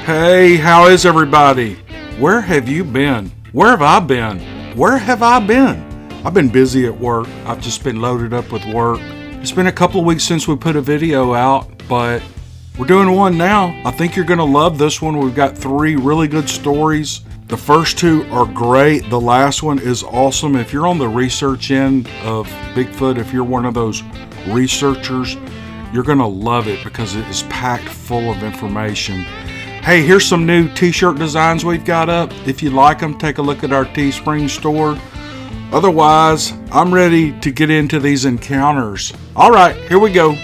Hey, how is everybody? Where have you been? Where have I been? Where have I been? I've been busy at work. I've just been loaded up with work. It's been a couple of weeks since we put a video out, but we're doing one now. I think you're going to love this one. We've got 3 really good stories. The first 2 are great. The last one is awesome. If you're on the research end of Bigfoot, if you're one of those researchers, you're going to love it because it is packed full of information. Hey, here's some new t-shirt designs we've got up. If you like them, take a look at our Teespring store. Otherwise, I'm ready to get into these encounters. All right, here we go.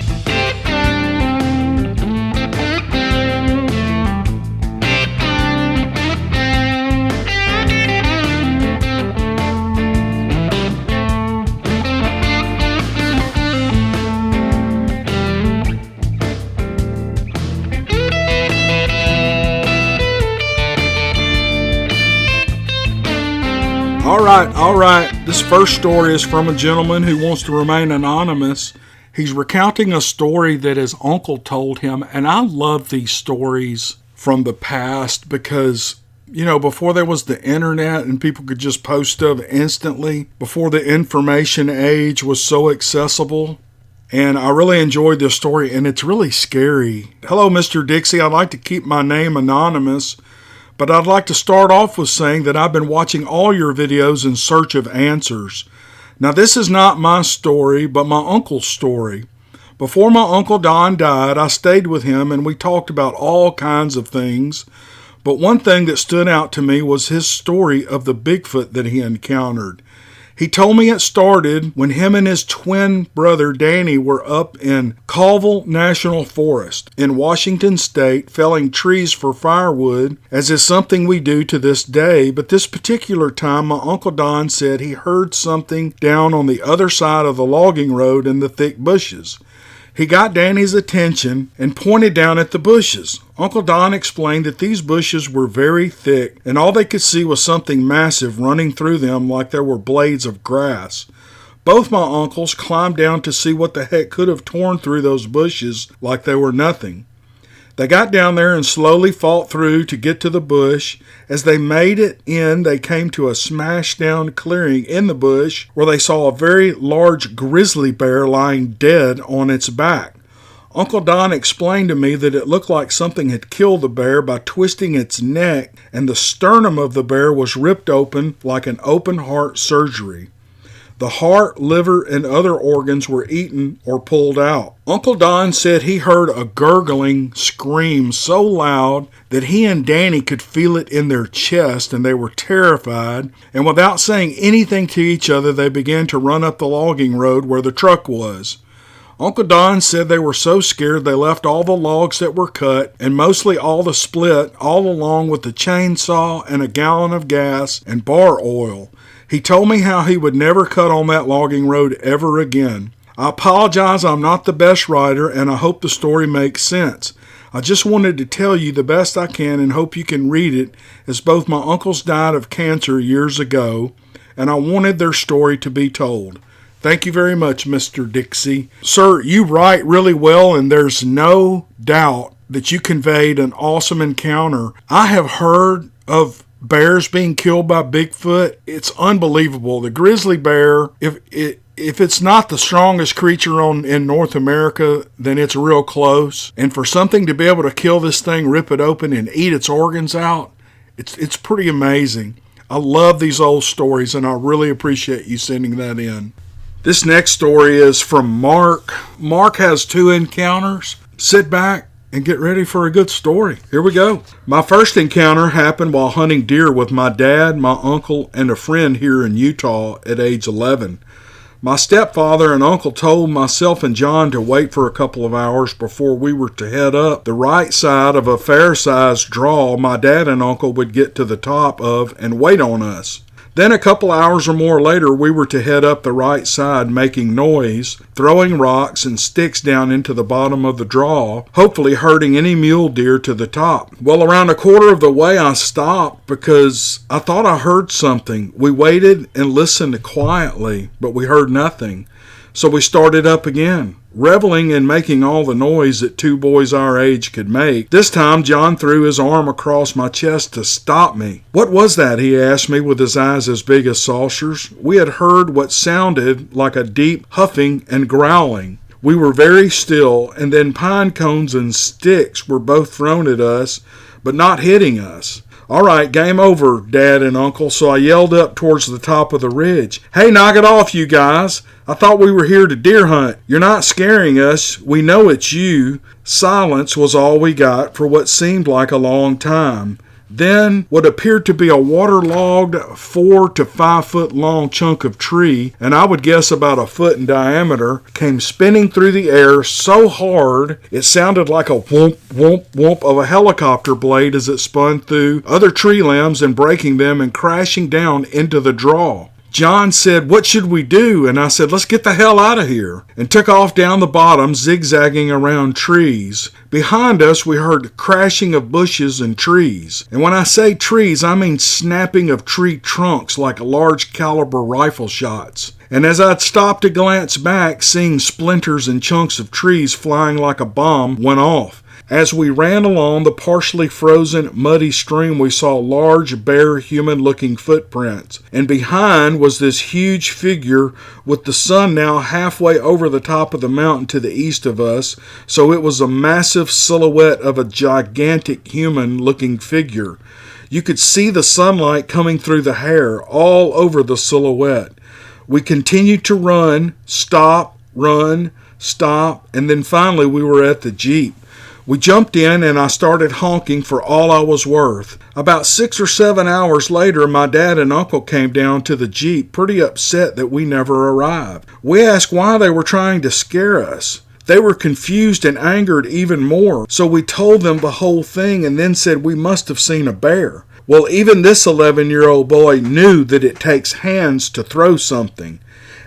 All right. This first story is from a gentleman who wants to remain anonymous. He's recounting a story that his uncle told him, and I love these stories from the past because, you know, before there was the internet and people could just post stuff instantly, before the information age was so accessible. And I really enjoyed this story, and it's really scary. Hello, Mr. Dixie. I'd like to keep my name anonymous, but I'd like to start off with saying that I've been watching all your videos in search of answers. Now, this is not my story, but my uncle's story. Before my Uncle Don died, I stayed with him and we talked about all kinds of things. But one thing that stood out to me was his story of the Bigfoot that he encountered. He told me it started when him and his twin brother Danny were up in Colville National Forest in Washington State felling trees for firewood, as is something we do to this day. But this particular time, my Uncle Don said he heard something down on the other side of the logging road in the thick bushes. He got Danny's attention and pointed down at the bushes. Uncle Don explained that these bushes were very thick and all they could see was something massive running through them like there were blades of grass. Both my uncles climbed down to see what the heck could have torn through those bushes like they were nothing. They got down there and slowly fought through to get to the bush. As they made it in, they came to a smashed down clearing in the bush where they saw a very large grizzly bear lying dead on its back. Uncle Don explained to me that it looked like something had killed the bear by twisting its neck, and the sternum of the bear was ripped open like an open heart surgery. The heart, liver, and other organs were eaten or pulled out. Uncle Don said he heard a gurgling scream so loud that he and Danny could feel it in their chest and they were terrified. And without saying anything to each other, they began to run up the logging road where the truck was. Uncle Don said they were so scared they left all the logs that were cut and mostly all the split, all along with the chainsaw and a gallon of gas and bar oil. He told me how he would never cut on that logging road ever again. I apologize, I'm not the best writer, and I hope the story makes sense. I just wanted to tell you the best I can and hope you can read it, as both my uncles died of cancer years ago, and I wanted their story to be told. Thank you very much, Mr. Dixie. Sir, you write really well, and there's no doubt that you conveyed an awesome encounter. I have heard of bears being killed by Bigfoot. It's unbelievable. The grizzly bear, if it's not the strongest creature in North America, then it's real close. And for something to be able to kill this thing, rip it open, and eat its organs out, it's pretty amazing. I love these old stories, and I really appreciate you sending that in. This next story is from Mark. Mark has 2 encounters. Sit back and get ready for a good story. Here we go. My first encounter happened while hunting deer with my dad, my uncle, and a friend here in Utah at age 11. My stepfather and uncle told myself and John to wait for a couple of hours before we were to head up the right side of a fair-sized draw my dad and uncle would get to the top of and wait on us. Then a couple hours or more later, we were to head up the right side making noise, throwing rocks and sticks down into the bottom of the draw, hopefully herding any mule deer to the top. Well, around a quarter of the way I stopped because I thought I heard something. We waited and listened quietly, but we heard nothing. So we started up again. reveling in making all the noise that two boys our age could make. This time John threw his arm across my chest to stop me. "What was that?" he asked me with his eyes as big as saucers. We had heard what sounded like a deep huffing and growling. We were very still, and then pine cones and sticks were both thrown at us, but not hitting us. "All right, game over, Dad and Uncle," so I yelled up towards the top of the ridge. "Hey, knock it off, you guys. I thought we were here to deer hunt. You're not scaring us. We know it's you." Silence was all we got for what seemed like a long time. Then what appeared to be a waterlogged 4 to 5 foot long chunk of tree, and I would guess about a foot in diameter, came spinning through the air so hard it sounded like a whoomp, whoomp, whoomp of a helicopter blade as it spun through other tree limbs and breaking them and crashing down into the draw. John said, "What should we do?" And I said, "Let's get the hell out of here," and took off down the bottom, zigzagging around trees. Behind us, we heard crashing of bushes and trees. And when I say trees, I mean snapping of tree trunks like large caliber rifle shots. And as I'd stopped to glance back, seeing splinters and chunks of trees flying like a bomb went off. As we ran along the partially frozen, muddy stream, we saw large, bare, human-looking footprints. And behind was this huge figure with the sun now halfway over the top of the mountain to the east of us, so it was a massive silhouette of a gigantic human-looking figure. You could see the sunlight coming through the hair all over the silhouette. We continued to run, stop, and then finally we were at the Jeep. We jumped in and I started honking for all I was worth. About 6 or 7 hours later, my dad and uncle came down to the Jeep, pretty upset that we never arrived. We asked why they were trying to scare us. They were confused and angered even more, so we told them the whole thing and then said we must have seen a bear. Well, even this 11-year-old boy knew that it takes hands to throw something.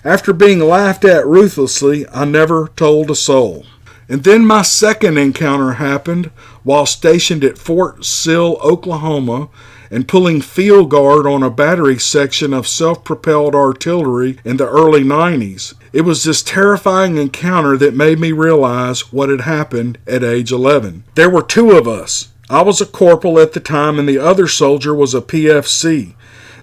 After being laughed at ruthlessly, I never told a soul. And then my second encounter happened while stationed at Fort Sill, Oklahoma, and pulling field guard on a battery section of self-propelled artillery in the early 90s. It was this terrifying encounter that made me realize what had happened at age 11. There were 2 of us. I was a corporal at the time and the other soldier was a PFC.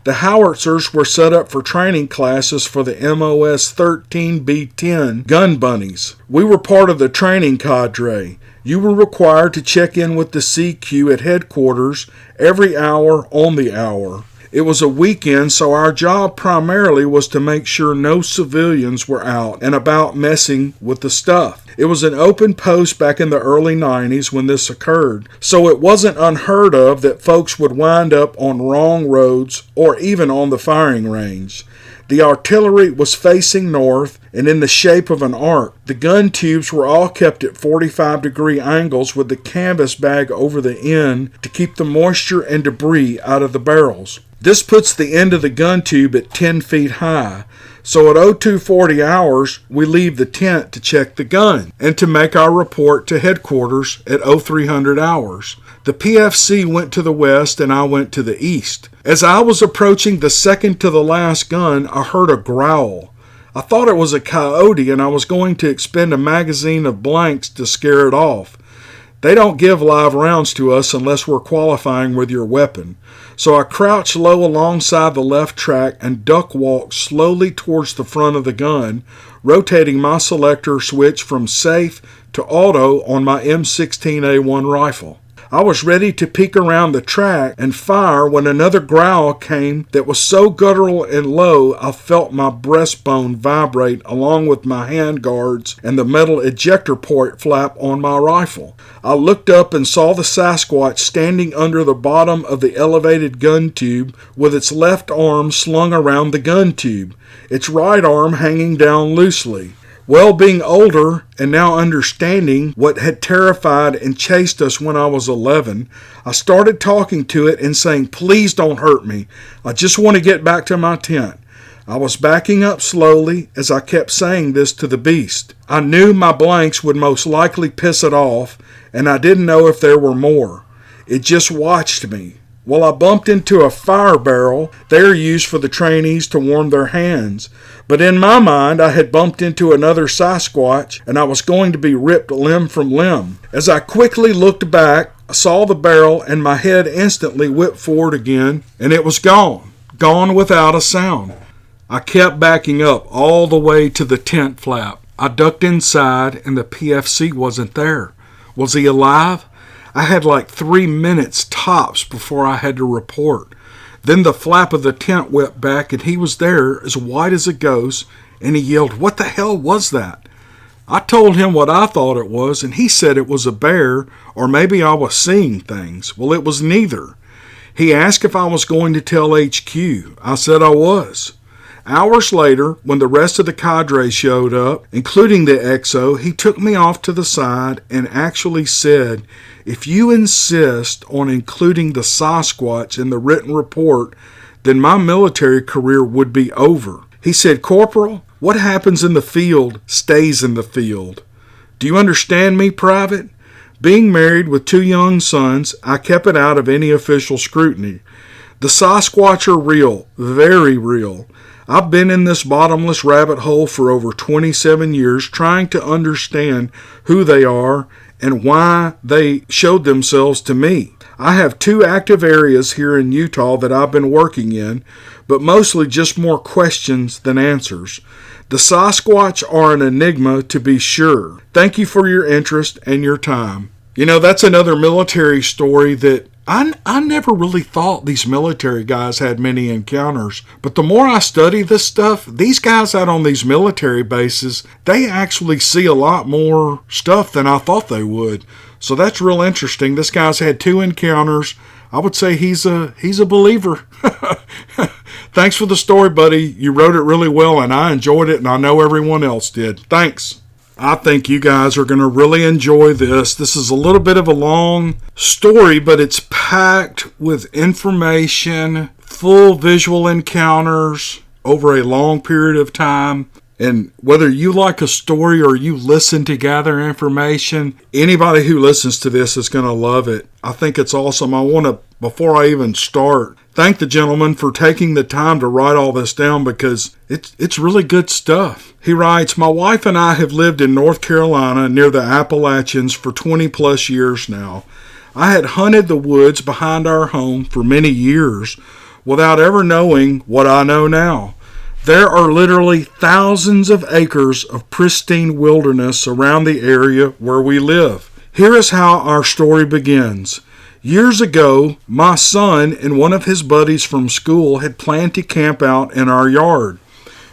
The howitzers were set up for training classes for the MOS 13B10 gun bunnies. We were part of the training cadre. You were required to check in with the CQ at headquarters every hour on the hour. It was a weekend, so our job primarily was to make sure no civilians were out and about messing with the stuff. It was an open post back in the early 90s when this occurred, so it wasn't unheard of that folks would wind up on wrong roads or even on the firing range. The artillery was facing north and in the shape of an arc. The gun tubes were all kept at 45-degree angles with the canvas bag over the end to keep the moisture and debris out of the barrels. This puts the end of the gun tube at 10 feet high. So at 0240 hours, we leave the tent to check the gun and to make our report to headquarters at 0300 hours. The PFC went to the west and I went to the east. As I was approaching the second to the last gun, I heard a growl. I thought it was a coyote and I was going to expend a magazine of blanks to scare it off. They don't give live rounds to us unless we're qualifying with your weapon. So I crouched low alongside the left track and duck walked slowly towards the front of the gun, rotating my selector switch from safe to auto on my M16A1 rifle. I was ready to peek around the track and fire when another growl came that was so guttural and low I felt my breastbone vibrate along with my hand guards and the metal ejector port flap on my rifle. I looked up and saw the Sasquatch standing under the bottom of the elevated gun tube with its left arm slung around the gun tube, its right arm hanging down loosely. Well, being older and now understanding what had terrified and chased us when I was 11, I started talking to it and saying, "Please don't hurt me. I just want to get back to my tent." I was backing up slowly as I kept saying this to the beast. I knew my blanks would most likely piss it off, and I didn't know if there were more. It just watched me. Well, I bumped into a fire barrel. They're used for the trainees to warm their hands. But in my mind, I had bumped into another Sasquatch, and I was going to be ripped limb from limb. As I quickly looked back, I saw the barrel, and my head instantly whipped forward again, and it was gone. Gone without a sound. I kept backing up all the way to the tent flap. I ducked inside, and the PFC wasn't there. Was he alive? I had like 3 minutes tops before I had to report. Then the flap of the tent whipped back, and he was there, as white as a ghost, and he yelled, "What the hell was that?" I told him what I thought it was, and he said it was a bear, or maybe I was seeing things. Well, it was neither. He asked if I was going to tell HQ. I said I was. Hours later, when the rest of the cadre showed up, including the XO, he took me off to the side and actually said, "If you insist on including the Sasquatch in the written report, then my military career would be over." He said, "Corporal, what happens in the field stays in the field. Do you understand me, Private? Being married with 2 young sons, I kept it out of any official scrutiny. The Sasquatch are real, very real. I've been in this bottomless rabbit hole for over 27 years trying to understand who they are and why they showed themselves to me. I have 2 active areas here in Utah that I've been working in, but mostly just more questions than answers. The Sasquatch are an enigma to be sure. Thank you for your interest and your time." You know, that's another military story that I never really thought these military guys had many encounters. But the more I study this stuff, these guys out on these military bases, they actually see a lot more stuff than I thought they would. So that's real interesting. This guy's had 2 encounters. I would say he's a believer. Thanks for the story, buddy. You wrote it really well, and I enjoyed it, and I know everyone else did. Thanks. I think you guys are going to really enjoy this. This is a little bit of a long story, but it's packed with information, full visual encounters over a long period of time. And whether you like a story or you listen to gather information, anybody who listens to this is going to love it. I think it's awesome. I want to, before I even start, thank the gentleman for taking the time to write all this down because it's really good stuff. He writes, "My wife and I have lived in North Carolina near the Appalachians for 20 plus years now. I had hunted the woods behind our home for many years without ever knowing what I know now. There are literally thousands of acres of pristine wilderness around the area where we live. Here is how our story begins. Years ago, my son and one of his buddies from school had planned to camp out in our yard.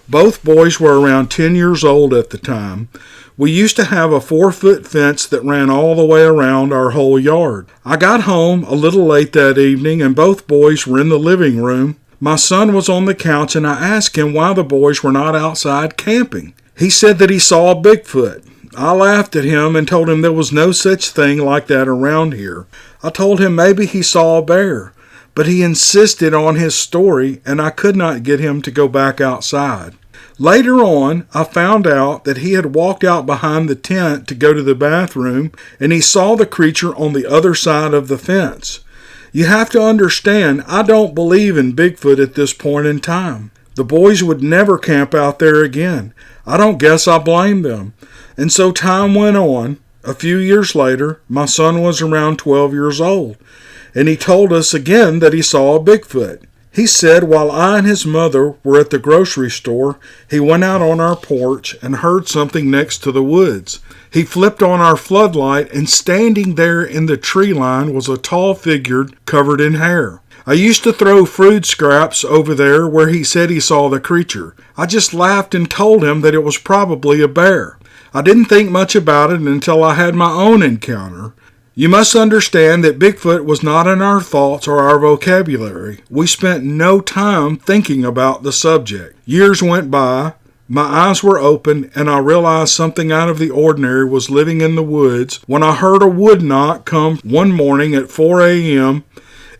Both boys were around 10 years old at the time. We used to have a 4-foot fence that ran all the way around our whole yard. I got home a little late that evening and both boys were in the living room. My son was on the couch and I asked him why the boys were not outside camping. He said that he saw a Bigfoot. I laughed at him and told him there was no such thing like that around here. I told him maybe he saw a bear, but he insisted on his story and I could not get him to go back outside. Later on, I found out that he had walked out behind the tent to go to the bathroom and he saw the creature on the other side of the fence. You have to understand, I don't believe in Bigfoot at this point in time. The boys would never camp out there again. I don't guess I blame them. And so time went on. A few years later, my son was around 12 years old, and he told us again that he saw a Bigfoot. He said while I and his mother were at the grocery store, he went out on our porch and heard something next to the woods. He flipped on our floodlight, and standing there in the tree line was a tall figure covered in hair. I used to throw food scraps over there where he said he saw the creature. I just laughed and told him that it was probably a bear. I didn't think much about it until I had my own encounter. You must understand that Bigfoot was not in our thoughts or our vocabulary. We spent no time thinking about the subject. Years went by. My eyes were open, and I realized something out of the ordinary was living in the woods when I heard a wood knock come one morning at 4 a.m.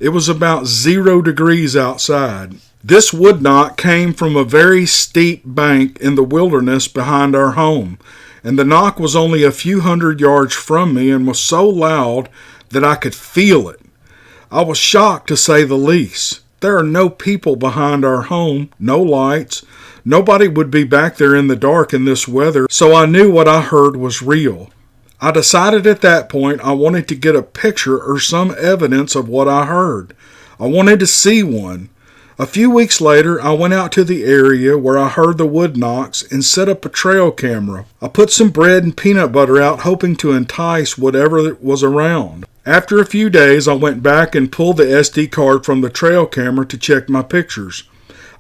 It was about 0 degrees outside. This wood knock came from a very steep bank in the wilderness behind our home, and the knock was only a few hundred yards from me and was so loud that I could feel it. I was shocked to say the least. There are no people behind our home, no lights. Nobody would be back there in the dark in this weather, so I knew what I heard was real. I decided at that point I wanted to get a picture or some evidence of what I heard. I wanted to see one. A few weeks later, I went out to the area where I heard the wood knocks and set up a trail camera. I put some bread and peanut butter out, hoping to entice whatever was around. After a few days, I went back and pulled the SD card from the trail camera to check my pictures.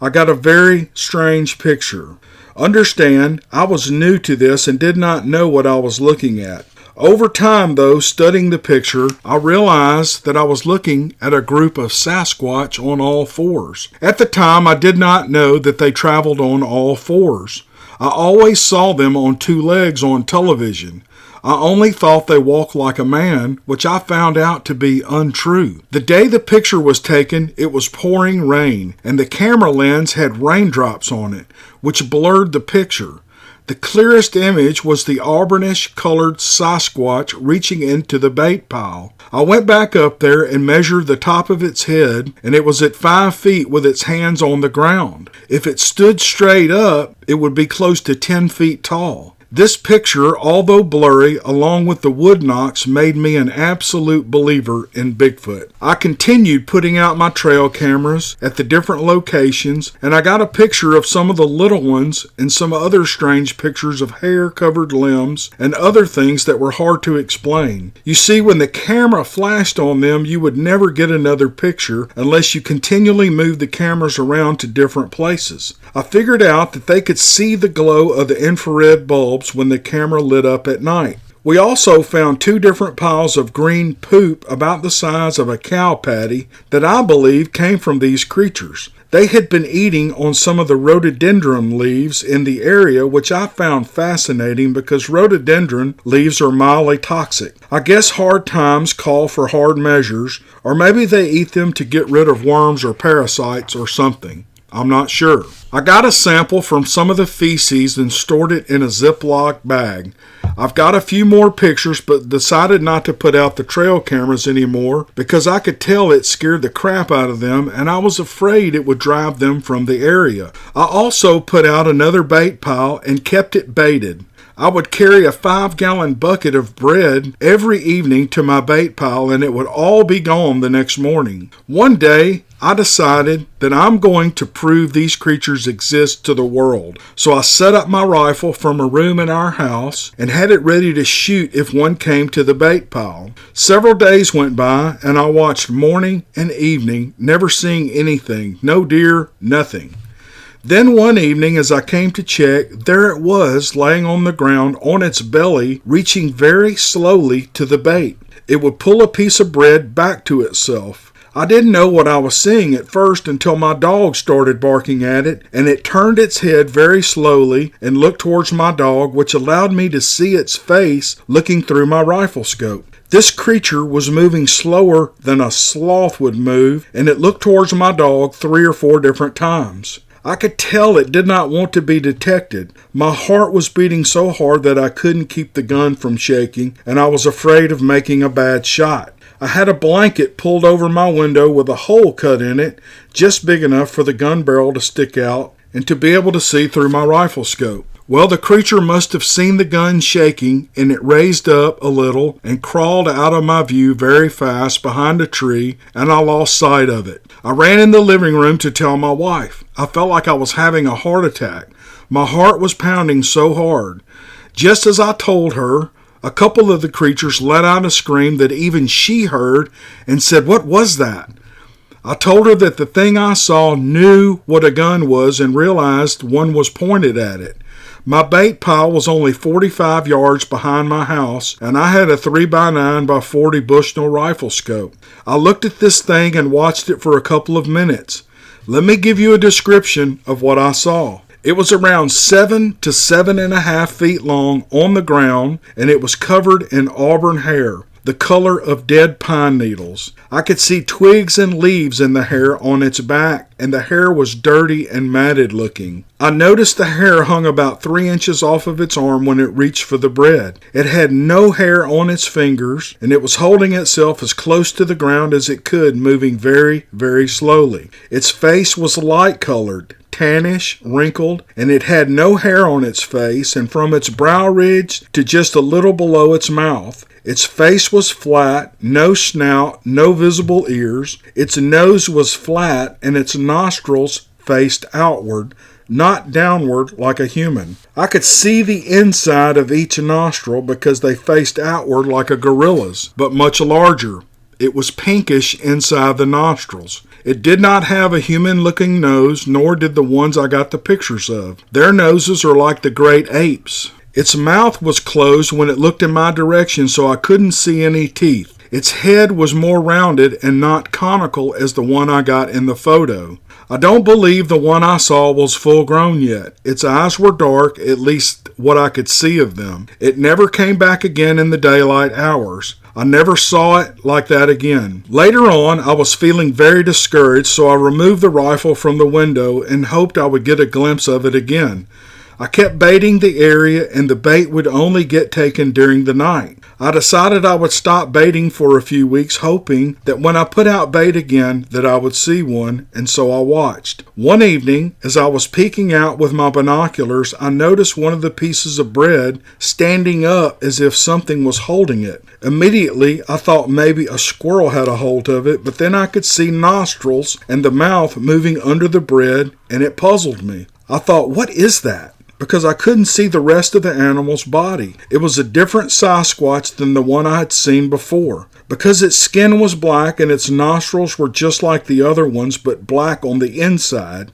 I got a very strange picture. Understand, I was new to this and did not know what I was looking at. Over time, though, studying the picture, I realized that I was looking at a group of Sasquatch on all fours. At the time, I did not know that they traveled on all fours. I always saw them on two legs on television. I only thought they walked like a man, which I found out to be untrue. The day the picture was taken, it was pouring rain, and the camera lens had raindrops on it, which blurred the picture. The clearest image was the auburnish-colored Sasquatch reaching into the bait pile. I went back up there and measured the top of its head, and it was at 5 feet with its hands on the ground. If it stood straight up, it would be close to 10 feet tall. This picture, although blurry, along with the wood knocks, made me an absolute believer in Bigfoot. I continued putting out my trail cameras at the different locations, and I got a picture of some of the little ones and some other strange pictures of hair-covered limbs and other things that were hard to explain. You see, when the camera flashed on them, you would never get another picture unless you continually moved the cameras around to different places. I figured out that they could see the glow of the infrared bulbs when the camera lit up at night. We also found 2 different piles of green poop about the size of a cow patty that I believe came from these creatures. They had been eating on some of the rhododendron leaves in the area, which I found fascinating because rhododendron leaves are mildly toxic. I guess hard times call for hard measures, or maybe they eat them to get rid of worms or parasites or something. I'm not sure. I got a sample from some of the feces and stored it in a Ziploc bag. I've got a few more pictures, but decided not to put out the trail cameras anymore because I could tell it scared the crap out of them and I was afraid it would drive them from the area. I also put out another bait pile and kept it baited. I would carry a 5-gallon bucket of bread every evening to my bait pile and it would all be gone the next morning. One day, I decided that I'm going to prove these creatures exist to the world. So I set up my rifle from a room in our house and had it ready to shoot if one came to the bait pile. Several days went by and I watched morning and evening, never seeing anything, no deer, nothing. Then one evening as I came to check, there it was laying on the ground on its belly, reaching very slowly to the bait. It would pull a piece of bread back to itself. I didn't know what I was seeing at first until my dog started barking at it, and it turned its head very slowly and looked towards my dog, which allowed me to see its face looking through my rifle scope. This creature was moving slower than a sloth would move, and it looked towards my dog 3 or 4 different times. I could tell it did not want to be detected. My heart was beating so hard that I couldn't keep the gun from shaking, and I was afraid of making a bad shot. I had a blanket pulled over my window with a hole cut in it, just big enough for the gun barrel to stick out and to be able to see through my rifle scope. Well, the creature must have seen the gun shaking, and it raised up a little and crawled out of my view very fast behind a tree, and I lost sight of it. I ran in the living room to tell my wife. I felt like I was having a heart attack. My heart was pounding so hard. Just as I told her, a couple of the creatures let out a scream that even she heard and said, "What was that?" I told her that the thing I saw knew what a gun was and realized one was pointed at it. My bait pile was only 45 yards behind my house, and I had a 3x9 by 40 Bushnell rifle scope. I looked at this thing and watched it for a couple of minutes. Let me give you a description of what I saw. It was around 7 to 7.5 feet long on the ground, and it was covered in auburn hair. the color of dead pine needles. I could see twigs and leaves in the hair on its back, and the hair was dirty and matted looking. I noticed the hair hung about 3 inches off of its arm when it reached for the bread. It had no hair on its fingers, and it was holding itself as close to the ground as it could, moving very, very slowly. Its face was light-colored, tannish, wrinkled, and it had no hair on its face, and from its brow ridge to just a little below its mouth. Its face was flat, no snout, no visible ears. Its nose was flat, and its nostrils faced outward, not downward like a human. I could see the inside of each nostril because they faced outward like a gorilla's, but much larger. It was pinkish inside the nostrils. It did not have a human-looking nose, nor did the ones I got the pictures of. Their noses are like the great apes. Its mouth was closed when it looked in my direction, so I couldn't see any teeth. Its head was more rounded and not conical as the one I got in the photo. I don't believe the one I saw was full grown yet. Its eyes were dark, at least what I could see of them. It never came back again in the daylight hours. I never saw it like that again. Later on, I was feeling very discouraged, so I removed the rifle from the window and hoped I would get a glimpse of it again. I kept baiting the area, and the bait would only get taken during the night. I decided I would stop baiting for a few weeks, hoping that when I put out bait again that I would see one, and so I watched. One evening, as I was peeking out with my binoculars, I noticed one of the pieces of bread standing up as if something was holding it. Immediately, I thought maybe a squirrel had a hold of it, but then I could see nostrils and the mouth moving under the bread, and it puzzled me. I thought, what is that? Because I couldn't see the rest of the animal's body. It was a different Sasquatch than the one I had seen before. Because its skin was black and its nostrils were just like the other ones but black on the inside,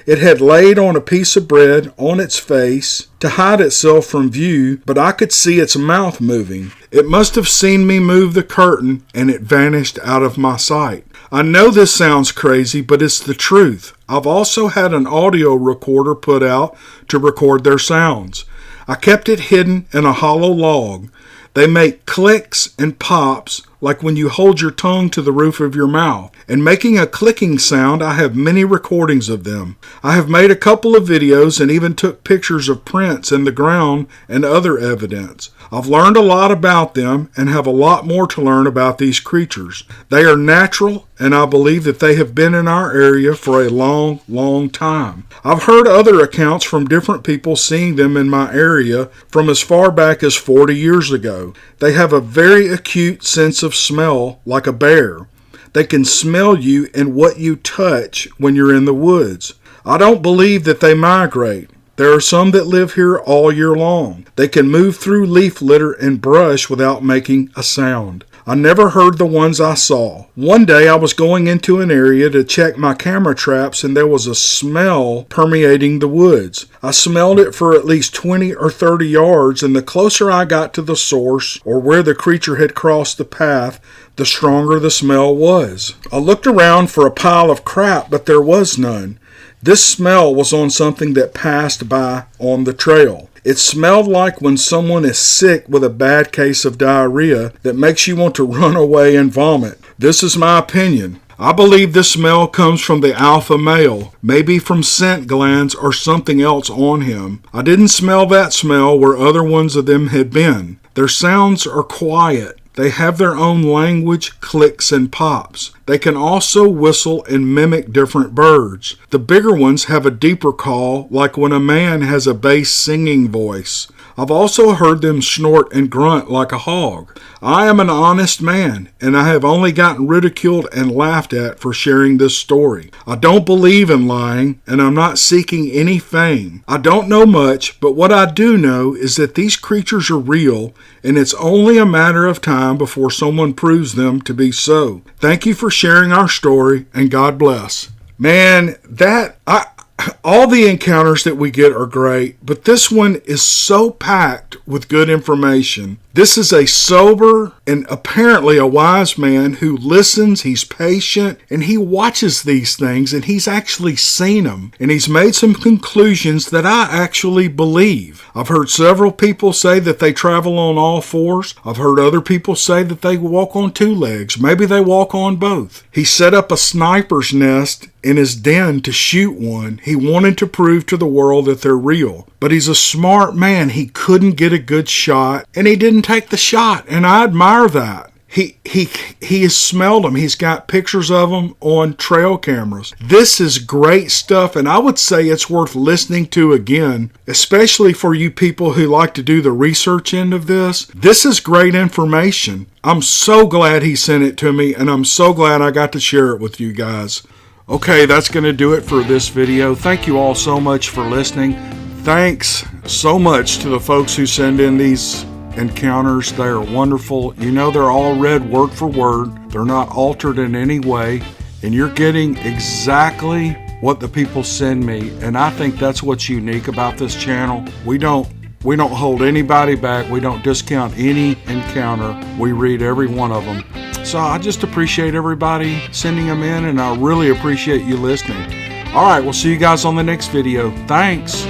it had laid on a piece of bread on its face to hide itself from view, but I could see its mouth moving. It must have seen me move the curtain, and it vanished out of my sight. I know this sounds crazy, but it's the truth. I've also had an audio recorder put out to record their sounds. I kept it hidden in a hollow log. They make clicks and pops like when you hold your tongue to the roof of your mouth. And making a clicking sound, I have many recordings of them. I have made a couple of videos and even took pictures of prints in the ground and other evidence. I've learned a lot about them and have a lot more to learn about these creatures. They are natural, and I believe that they have been in our area for a long, long time. I've heard other accounts from different people seeing them in my area from as far back as 40 years ago. They have a very acute sense of smell, like a bear. They can smell you and what you touch when you're in the woods. I don't believe that they migrate. There are some that live here all year long. They can move through leaf litter and brush without making a sound. I never heard the ones I saw. One day I was going into an area to check my camera traps, and there was a smell permeating the woods. I smelled it for at least 20 or 30 yards, and the closer I got to the source or where the creature had crossed the path, the stronger the smell was. I looked around for a pile of crap, but there was none. This smell was on something that passed by on the trail. It smelled like when someone is sick with a bad case of diarrhea that makes you want to run away and vomit. This is my opinion. I believe this smell comes from the alpha male, maybe from scent glands or something else on him. I didn't smell that smell where other ones of them had been. Their sounds are quiet. They have their own language, clicks, and pops. They can also whistle and mimic different birds. The bigger ones have a deeper call, like when a man has a bass singing voice. I've also heard them snort and grunt like a hog. I am an honest man, and I have only gotten ridiculed and laughed at for sharing this story. I don't believe in lying, and I'm not seeking any fame. I don't know much, but what I do know is that these creatures are real, and it's only a matter of time before someone proves them to be so. Thank you for sharing our story, and God bless. Man, all the encounters that we get are great, but this one is so packed with good information. This is a sober and apparently a wise man who listens, he's patient, and he watches these things, and he's actually seen them. And he's made some conclusions that I actually believe. I've heard several people say that they travel on all fours. I've heard other people say that they walk on two legs. Maybe they walk on both. He set up a sniper's nest in his den to shoot one. He wanted to prove to the world that they're real. But he's a smart man. He couldn't get a good shot, and he didn't take the shot, and I admire that. He has smelled them. He's got pictures of them on trail cameras. This is great stuff, and I would say it's worth listening to again, especially for you people who like to do the research end of this. This is great information. I'm so glad he sent it to me, and I'm so glad I got to share it with you guys. Okay, that's going to do it for this video. Thank you all so much for listening. Thanks so much to the folks who send in these encounters. They are wonderful. You know, they're all read word for word. They're not altered in any way. And you're getting exactly what the people send me. And I think that's what's unique about this channel. We don't hold anybody back. We don't discount any encounter. We read every one of them. So I just appreciate everybody sending them in, and I really appreciate you listening. All right, we'll see you guys on the next video. Thanks.